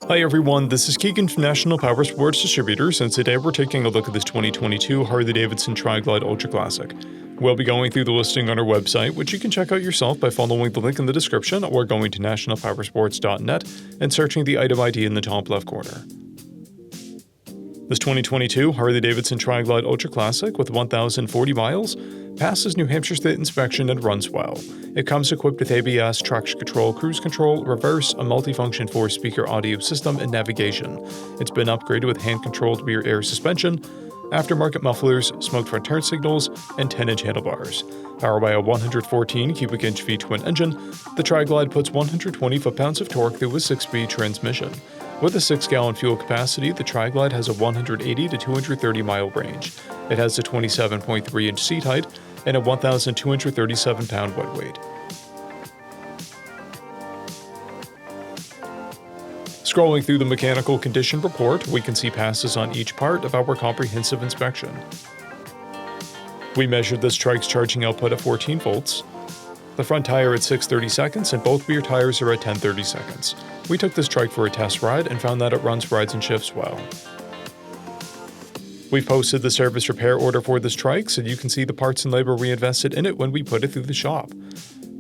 Hi everyone, this is Keegan from National Powersports Distributors, and today we're taking a look at this 2022 Harley Davidson TRIGLIDE Ultra Classic. We'll be going through the listing on our website, which you can check out yourself by following the link in the description or going to nationalpowersports.net and searching the item ID in the top left corner. This 2022 Harley Davidson TRIGLIDE Ultra Classic with 1,040 miles passes New Hampshire State inspection and runs well. It comes equipped with ABS, traction control, cruise control, reverse, a multifunction 4-speaker audio system, and navigation. It's been upgraded with hand-controlled rear air suspension, aftermarket mufflers, smoked front turn signals, and 10-inch handlebars. Powered by a 114 cubic inch V-twin engine, the TRIGLIDE puts 120 foot-pounds of torque through a 6-speed transmission. With a 6-gallon fuel capacity, the TRIGLIDE has a 180 to 230 mile range. It has a 27.3 inch seat height and a 1,237 pound wet weight. Scrolling through the mechanical condition report, we can see passes on each part of our comprehensive inspection. We measured this trike's charging output at 14 volts, the front tire at 6/30 seconds, and both rear tires are at 10/30 seconds. We took this trike for a test ride and found that it runs, rides, and shifts well. We've posted the service repair order for this trike so you can see the parts and labor we invested in it when we put it through the shop.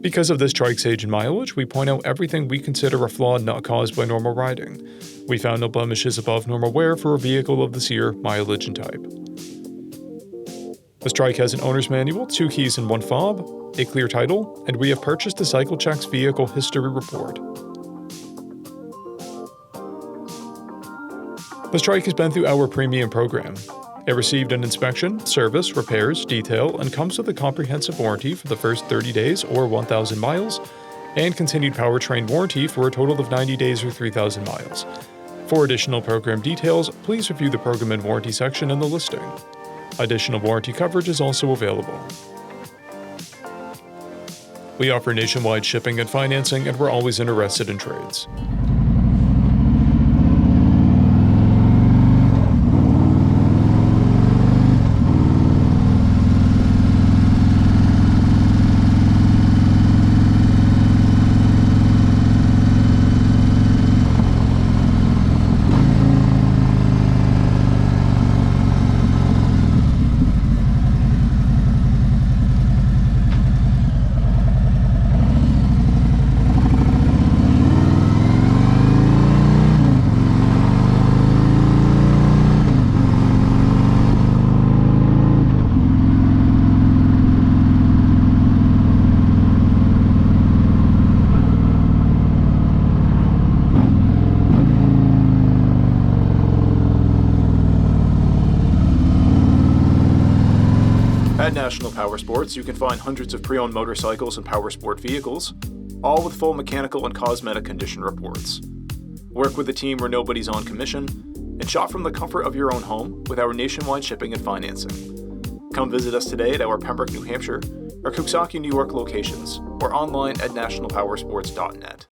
Because of this trike's age and mileage, we point out everything we consider a flaw not caused by normal riding. We found no blemishes above normal wear for a vehicle of this year, mileage, and type. This trike has an owner's manual, 2 keys and 1 fob, a clear title, and we have purchased the Cycle Checks vehicle history report. This trike has been through our premium program. It received an inspection, service, repairs, detail, and comes with a comprehensive warranty for the first 30 days or 1,000 miles, and continued powertrain warranty for a total of 90 days or 3,000 miles. For additional program details, please review the program and warranty section in the listing. Additional warranty coverage is also available. We offer nationwide shipping and financing, and we're always interested in trades. At National Powersports, you can find hundreds of pre-owned motorcycles and powersport vehicles, all with full mechanical and cosmetic condition reports. Work with a team where nobody's on commission, and shop from the comfort of your own home with our nationwide shipping and financing. Come visit us today at our Pembroke, New Hampshire, or Coxsackie, New York locations, or online at nationalpowersports.net.